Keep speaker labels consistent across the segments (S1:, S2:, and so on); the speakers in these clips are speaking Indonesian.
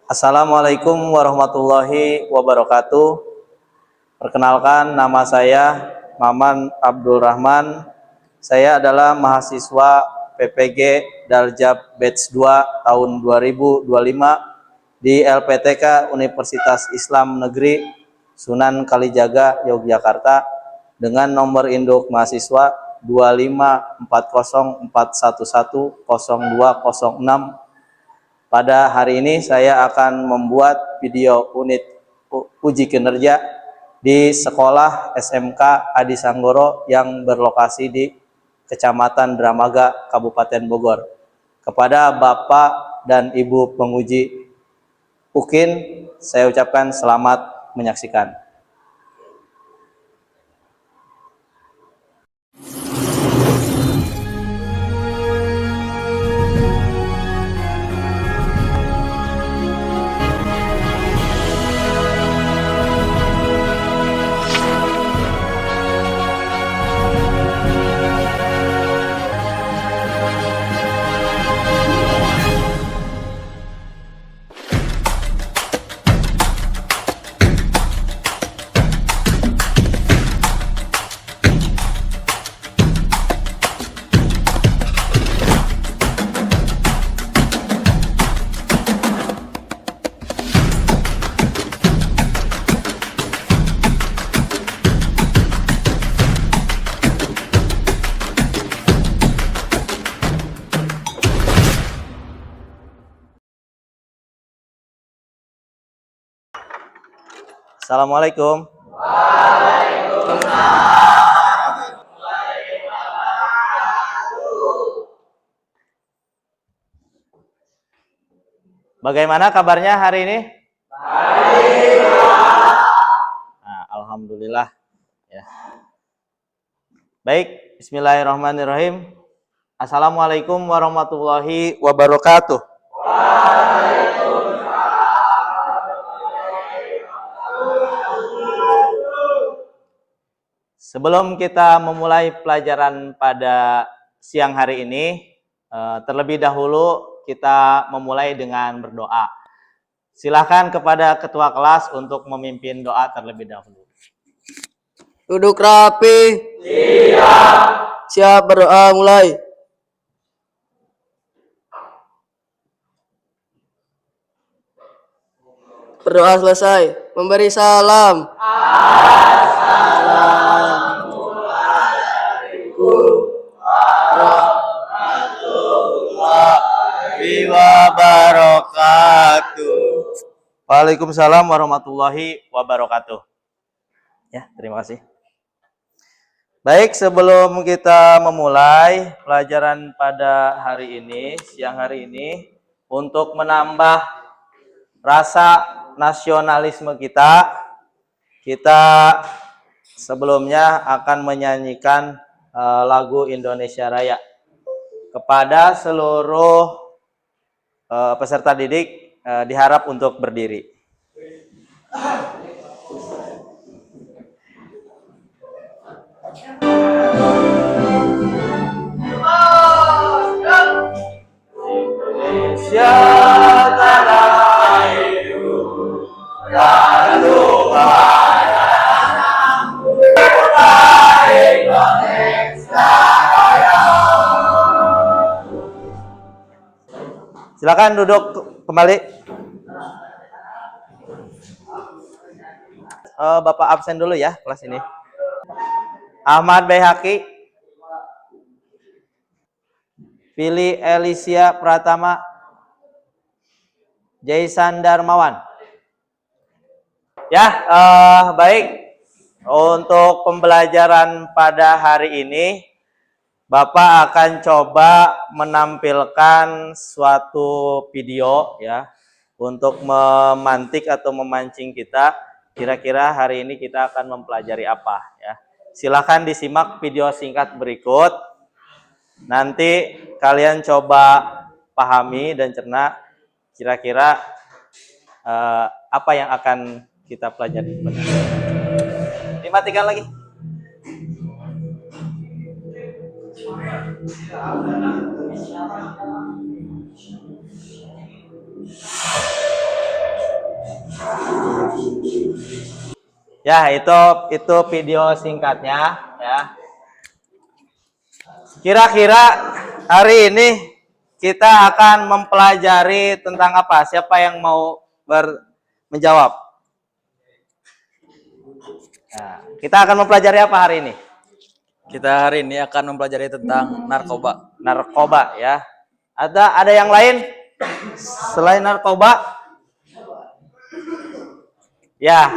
S1: Assalamualaikum warahmatullahi wabarakatuh. Perkenalkan, nama saya Maman Abdul Rahman. Saya adalah mahasiswa PPG Daljab Batch 2 tahun 2025 di LPTK Universitas Islam Negeri Sunan Kalijaga, Yogyakarta dengan nomor induk mahasiswa 25404110206. Pada hari ini saya akan membuat video unit uji kinerja di sekolah SMK Adi Sanggoro yang berlokasi di Kecamatan Dramaga, Kabupaten Bogor. Kepada Bapak dan Ibu penguji UKIN, saya ucapkan selamat menyaksikan. Assalamualaikum. Bagaimana kabarnya hari ini? Nah, alhamdulillah. Ya. Baik, bismillahirrahmanirrahim. Assalamualaikum warahmatullahi wabarakatuh. Sebelum kita memulai pelajaran pada siang hari ini, terlebih dahulu kita memulai dengan berdoa. Silakan kepada ketua kelas untuk memimpin doa terlebih dahulu.
S2: Duduk rapi. Siap berdoa, mulai. Berdoa selesai. Memberi salam.
S1: Waalaikumsalam warahmatullahi wabarakatuh. Ya, terima kasih. Baik, sebelum kita memulai pelajaran pada hari ini, siang hari ini, untuk menambah rasa nasionalisme kita sebelumnya akan menyanyikan lagu Indonesia Raya. Kepada seluruh peserta didik diharap untuk berdiri. Indonesia tanah airku, lalu silakan duduk kembali. Bapak absen dulu ya kelas ini. Ahmad Baihaqi, Fili Elisia Pratama, Jaisan Darmawan. Ya, baik. Untuk pembelajaran pada hari ini, Bapak akan coba menampilkan suatu video ya untuk memantik atau memancing kita. Kira-kira hari ini kita akan mempelajari apa ya. Silakan disimak video singkat berikut. Nanti kalian coba pahami dan cerna kira-kira apa yang akan kita pelajari. Dimatikan lagi. Ya, itu video singkatnya ya. Kira-kira hari ini kita akan mempelajari tentang apa? Siapa yang mau menjawab? Nah, kita akan mempelajari apa hari ini?
S3: Kita hari ini akan mempelajari tentang narkoba.
S1: Narkoba ya. Ada yang lain selain narkoba? Ya.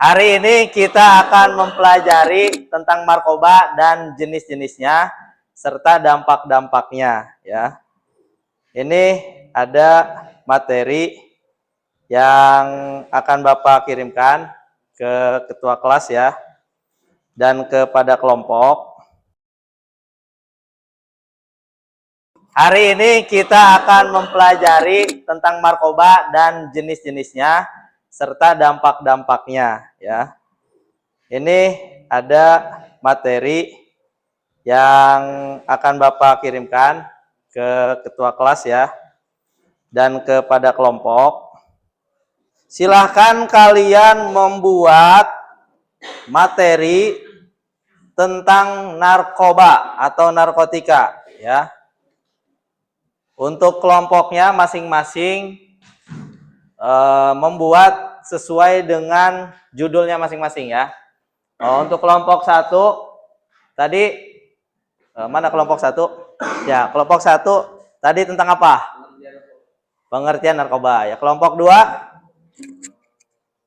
S1: Hari ini kita akan mempelajari tentang narkoba dan jenis-jenisnya serta dampak-dampaknya ya. Ini ada materi yang akan Bapak kirimkan ke ketua kelas ya dan kepada kelompok. Hari ini kita akan mempelajari tentang narkoba dan jenis-jenisnya serta dampak-dampaknya ya. Ini ada materi yang akan Bapak kirimkan ke ketua kelas ya dan kepada kelompok. Silahkan kalian membuat materi tentang narkoba atau narkotika ya. Untuk kelompoknya masing-masing membuat sesuai dengan judulnya masing-masing ya. Untuk kelompok 1 tadi mana kelompok 1? Ya, kelompok 1 tadi tentang apa? Pengertian narkoba ya. Kelompok 2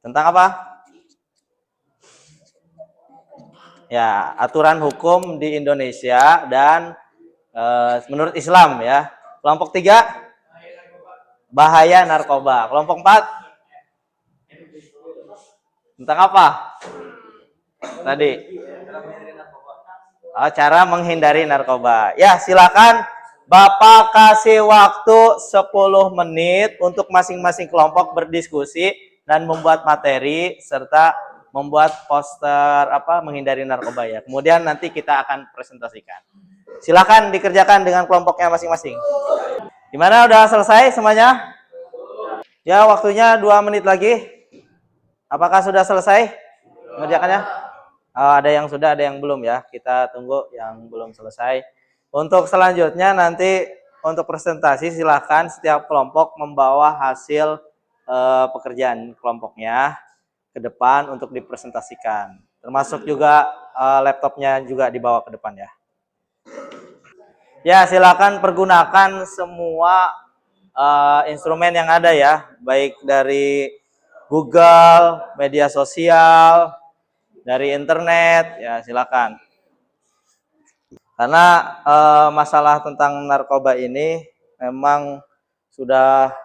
S1: tentang apa? Ya, aturan hukum di Indonesia dan menurut Islam ya. Kelompok 3 bahaya narkoba. Kelompok 4 tentang apa? Tadi cara menghindari narkoba. Ya, silakan Bapak kasih waktu 10 menit untuk masing-masing kelompok berdiskusi dan membuat materi serta membuat poster menghindari narkoba ya. Kemudian nanti kita akan presentasikan. Silakan dikerjakan dengan kelompoknya masing-masing. Gimana, udah selesai semuanya? Ya, waktunya 2 menit lagi. Apakah sudah selesai mengerjakannya? Ada yang sudah, ada yang belum ya. Kita tunggu yang belum selesai. Untuk selanjutnya nanti untuk presentasi silahkan setiap kelompok membawa hasil pekerjaan kelompoknya ke depan untuk dipresentasikan. Termasuk juga laptopnya juga dibawa ke depan ya. Ya, silakan pergunakan semua instrumen yang ada ya, baik dari Google, media sosial, dari internet, ya silakan. Karena masalah tentang narkoba ini memang sudah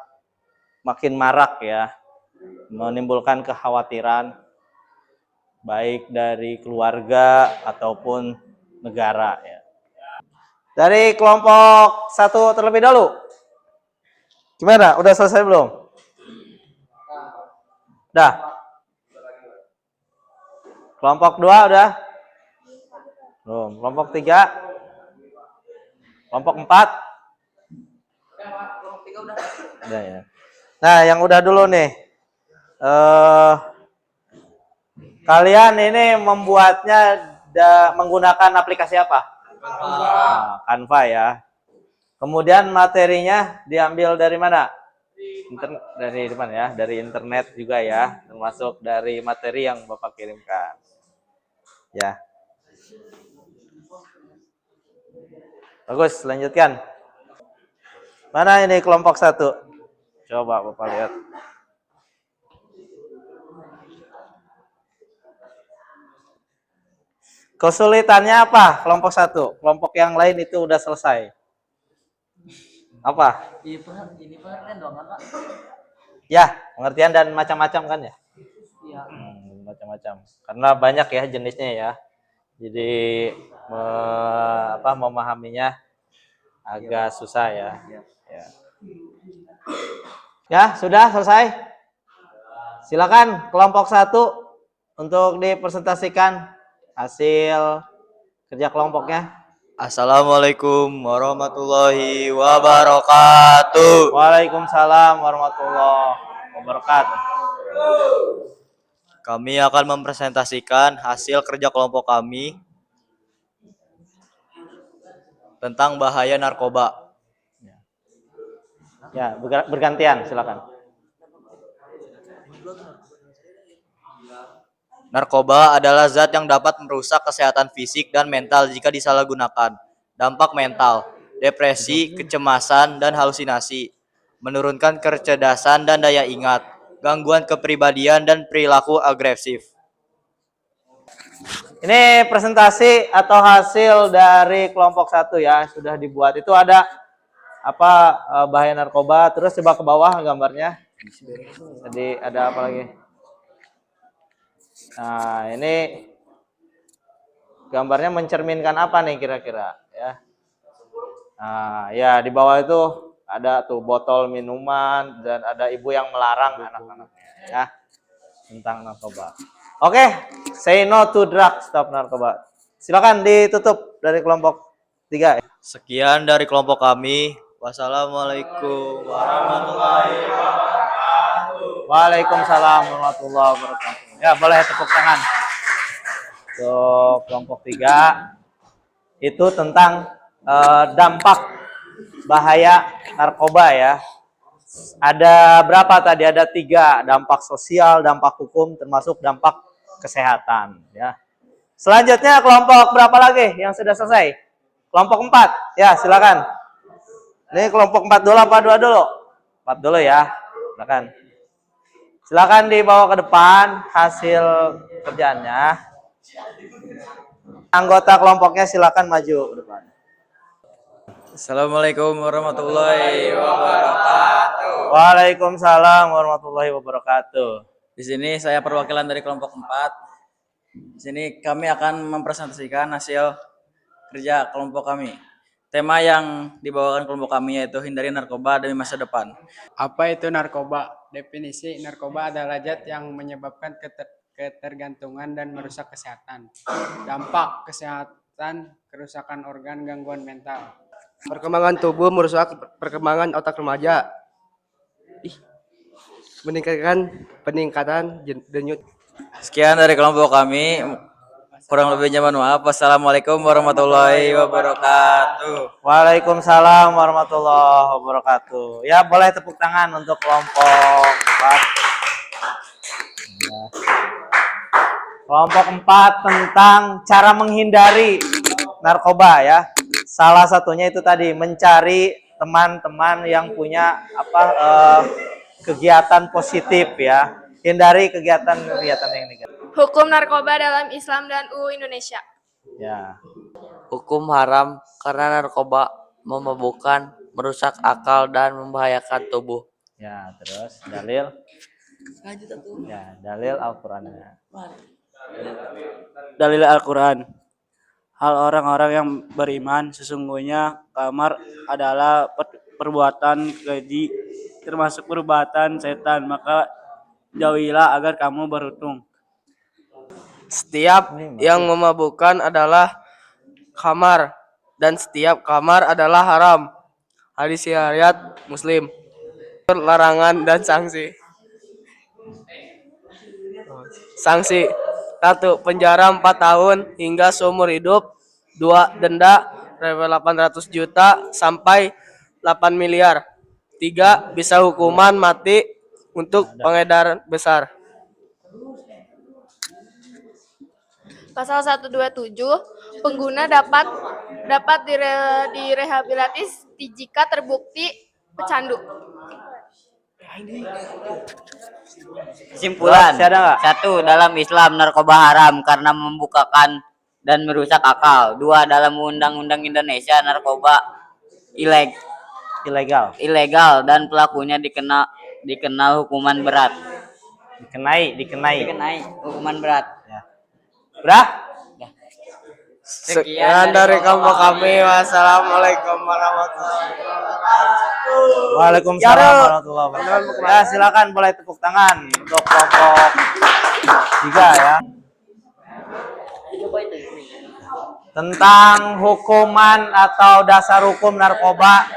S1: makin marak ya, menimbulkan kekhawatiran baik dari keluarga ataupun negara ya. Dari kelompok 1 terlebih dahulu. Gimana? Udah selesai belum? Udah. Kelompok 2 udah? Belum. Kelompok 3? Kelompok 4?
S2: Kelompok 3 udah.
S1: Udah ya. Nah, yang udah dulu nih. Kalian ini membuatnya menggunakan aplikasi apa? Canva ya. Kemudian materinya diambil dari mana? Dari mana ya? Dari internet juga ya, termasuk dari materi yang Bapak kirimkan. Ya. Bagus, lanjutkan. Mana ini kelompok 1? Coba Bapak lihat. Kesulitannya apa? Kelompok 1. Kelompok yang lain itu udah selesai. Apa?
S2: Ini pengertian doang kan, Pak?
S1: Ya, pengertian dan macam-macam kan ya?
S2: Iya.
S1: Macam-macam. Karena banyak ya jenisnya ya. Jadi memahaminya agak susah ya. Ya, sudah selesai. Silakan kelompok 1 untuk dipresentasikan hasil kerja kelompoknya.
S3: Assalamualaikum warahmatullahi wabarakatuh.
S1: Waalaikumsalam warahmatullahi wabarakatuh.
S3: Kami akan mempresentasikan hasil kerja kelompok kami tentang bahaya narkoba.
S1: Ya, bergantian, silakan.
S3: Narkoba adalah zat yang dapat merusak kesehatan fisik dan mental jika disalahgunakan. Dampak mental, depresi, kecemasan, dan halusinasi. Menurunkan kecerdasan dan daya ingat. Gangguan kepribadian dan perilaku agresif.
S1: Ini presentasi atau hasil dari kelompok 1 ya, sudah dibuat. Itu ada apa bahaya narkoba, terus coba ke bawah gambarnya. Jadi ada apa lagi? Nah, ini gambarnya mencerminkan apa nih kira-kira ya? Nah, ya di bawah itu ada tuh botol minuman dan ada ibu yang melarang anak-anaknya ya tentang narkoba. Oke, say no to drugs, stop narkoba. Silakan ditutup dari kelompok 3.
S3: Sekian dari kelompok kami. Wassalamualaikum warahmatullahi wabarakatuh.
S1: Waalaikumsalam warahmatullahi wabarakatuh. Ya, boleh tepuk tangan. Untuk kelompok 3 itu tentang dampak bahaya narkoba ya. Ada berapa tadi? Ada 3, dampak sosial, dampak hukum, termasuk dampak kesehatan ya. Selanjutnya kelompok berapa lagi yang sudah selesai? Kelompok 4. Ya, silakan. Ini kelompok 4 dulu apa 2 dulu? 4 dulu ya. Silakan. Silakan dibawa ke depan hasil kerjaannya. Anggota kelompoknya silakan maju ke depan.
S3: Assalamualaikum warahmatullahi wabarakatuh.
S1: Waalaikumsalam warahmatullahi wabarakatuh.
S3: Di sini saya perwakilan dari kelompok 4. Di sini kami akan mempresentasikan hasil kerja kelompok kami. Tema yang dibawakan kelompok kami yaitu hindari narkoba demi masa depan.
S4: Apa itu narkoba? Definisi narkoba adalah zat yang menyebabkan ketergantungan dan merusak kesehatan. Dampak kesehatan, kerusakan organ, gangguan mental.
S5: Perkembangan tubuh merusak perkembangan otak remaja. Peningkatan denyut.
S3: Sekian dari kelompok kami. Kurang lebihnya mohon maaf. Wassalamualaikum warahmatullahi wabarakatuh.
S1: Waalaikumsalam warahmatullahi wabarakatuh. Ya, boleh tepuk tangan untuk kelompok 4. Ya. Kelompok 4 tentang cara menghindari narkoba ya. Salah satunya itu tadi mencari teman-teman yang punya kegiatan positif ya. Hindari kegiatan-kegiatan yang negatif.
S6: Hukum narkoba dalam Islam dan UU Indonesia.
S1: Ya.
S7: Hukum haram karena narkoba memabukkan, merusak akal, dan membahayakan tubuh.
S1: Ya, terus dalil. Ya, dalil Al-Qur'annya.
S8: Dalil Al-Quran. Hal orang-orang yang beriman sesungguhnya kamar adalah perbuatan keji, termasuk perbuatan setan, maka jauhilah agar kamu beruntung.
S5: Setiap yang memabukkan adalah khamar dan setiap khamar adalah haram. Hadis riwayat Muslim. Larangan dan sanksi. Sanksi 1. Penjara 4 tahun hingga seumur hidup. 2. Denda 800 juta sampai 8 miliar. 3. Bisa hukuman mati untuk pengedar besar.
S6: Pasal 127, pengguna dapat direhabilitasi jika terbukti pecandu.
S2: Kesimpulan.
S1: Masih ada nggak?
S2: 1. Dalam Islam narkoba haram karena membukakan dan merusak akal. 2. Dalam Undang-Undang Indonesia narkoba ilegal dan pelakunya dikenal hukuman berat. Dikenai hukuman berat.
S1: Ya. Udah?
S5: Sekian dari kelompok kami. Wassalamualaikum warahmatullahi wabarakatuh.
S1: Waalaikumsalam warahmatullahi wabarakatuh. Ya, silakan boleh tepuk tangan untuk kelompok 3 ya. Tentang hukuman atau dasar hukum narkoba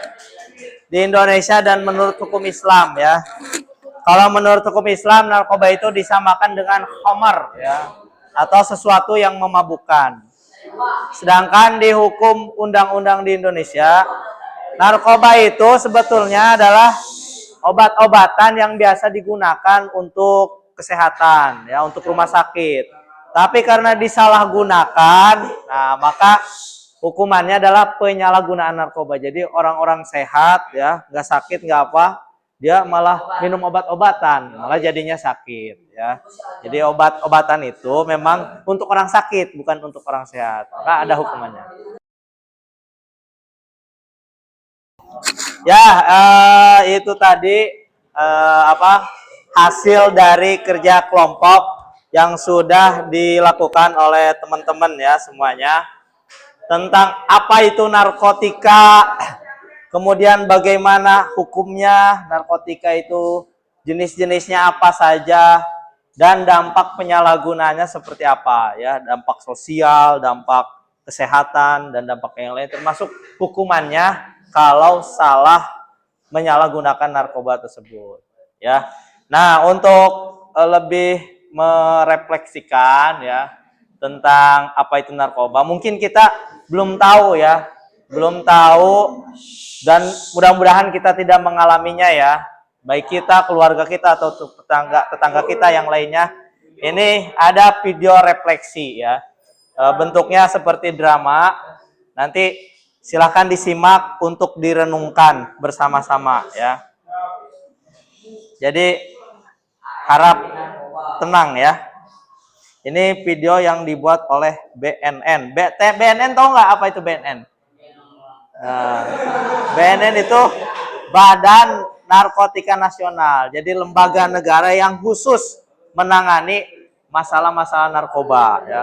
S1: di Indonesia dan menurut hukum Islam ya. kalau menurut hukum Islam narkoba itu disamakan dengan khamar ya, atau sesuatu yang memabukkan. Sedangkan di hukum undang-undang di Indonesia, narkoba itu sebetulnya adalah obat-obatan yang biasa digunakan untuk kesehatan ya, untuk rumah sakit. Tapi karena disalahgunakan, nah maka hukumannya adalah penyalahgunaan narkoba. Jadi orang-orang sehat ya, nggak sakit nggak apa, dia malah minum obat-obatan, malah jadinya sakit ya. Jadi obat-obatan itu memang untuk orang sakit, bukan untuk orang sehat. Maka ada hukumannya. Ya, itu tadi hasil dari kerja kelompok yang sudah dilakukan oleh teman-teman ya semuanya, tentang apa itu narkotika, kemudian bagaimana hukumnya narkotika itu, jenis-jenisnya apa saja, dan dampak penyalahgunaannya seperti apa ya, dampak sosial, dampak kesehatan, dan dampak yang lain, termasuk hukumannya kalau salah menyalahgunakan narkoba tersebut ya. Nah, untuk lebih merefleksikan ya tentang apa itu narkoba, mungkin kita belum tahu ya, belum tahu, dan mudah-mudahan kita tidak mengalaminya ya, baik kita, keluarga kita, atau tetangga kita yang lainnya. Ini ada video refleksi ya, bentuknya seperti drama. Nanti silakan disimak untuk direnungkan bersama-sama ya. Jadi harap tenang ya. Ini video yang dibuat oleh BNN. BNN tahu nggak apa itu BNN? BNN itu Badan Narkotika Nasional. Jadi lembaga negara yang khusus menangani masalah-masalah narkoba ya.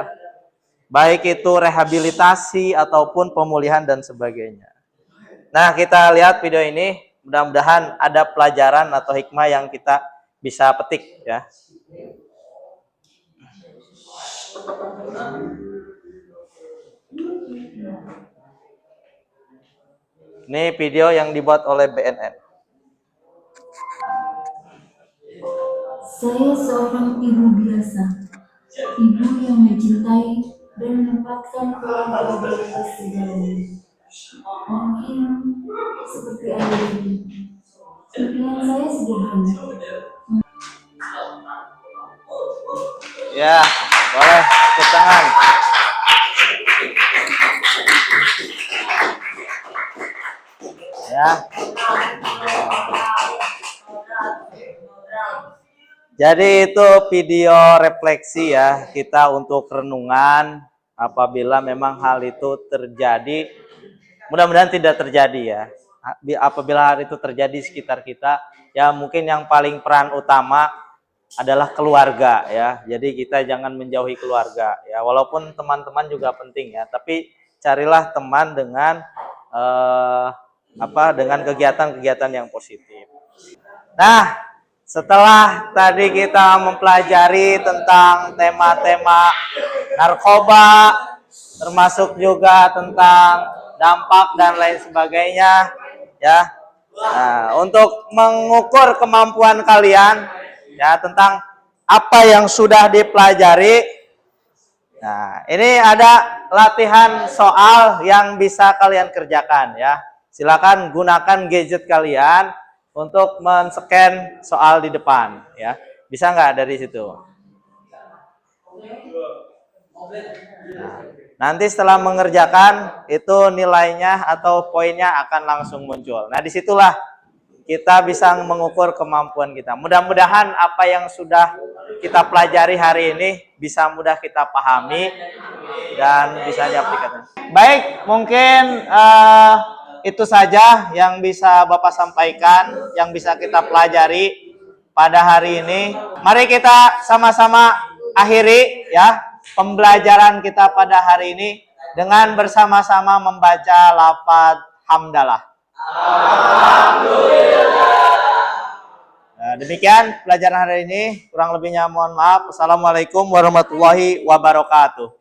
S1: Baik itu rehabilitasi ataupun pemulihan dan sebagainya. Nah, kita lihat video ini, mudah-mudahan ada pelajaran atau hikmah yang kita bisa petik ya. Ini video yang dibuat oleh BNN.
S9: Saya seorang ibu biasa, ibu yang mencintai dan menempatkan keluarga di atas segalanya. Mungkin seperti ayah ini, impian saya sederhana.
S1: Ya, boleh tepuk tangan. Ya. Jadi itu video refleksi ya kita untuk renungan apabila memang hal itu terjadi. Mudah-mudahan tidak terjadi ya. Apabila hal itu terjadi di sekitar kita, ya mungkin yang paling peran utama adalah keluarga ya. Jadi kita jangan menjauhi keluarga ya. Walaupun teman-teman juga penting ya, tapi carilah teman dengan dengan kegiatan-kegiatan yang positif. Nah, setelah tadi kita mempelajari tentang tema-tema narkoba, termasuk juga tentang dampak dan lain sebagainya ya. Nah, untuk mengukur kemampuan kalian ya tentang apa yang sudah dipelajari. Nah, ini ada latihan soal yang bisa kalian kerjakan ya. Silakan gunakan gadget kalian untuk men-scan soal di depan ya. Bisa nggak dari situ? Nah, nanti setelah mengerjakan itu nilainya atau poinnya akan langsung muncul. Nah, disitulah kita bisa mengukur kemampuan kita. Mudah-mudahan apa yang sudah kita pelajari hari ini bisa mudah kita pahami dan bisa diaplikasikan. Baik, mungkin itu saja yang bisa Bapak sampaikan, yang bisa kita pelajari pada hari ini. Mari kita sama-sama akhiri ya pembelajaran kita pada hari ini dengan bersama-sama membaca lafaz hamdalah. Nah, demikian pelajaran hari ini. Kurang lebihnya mohon maaf. Assalamualaikum warahmatullahi wabarakatuh.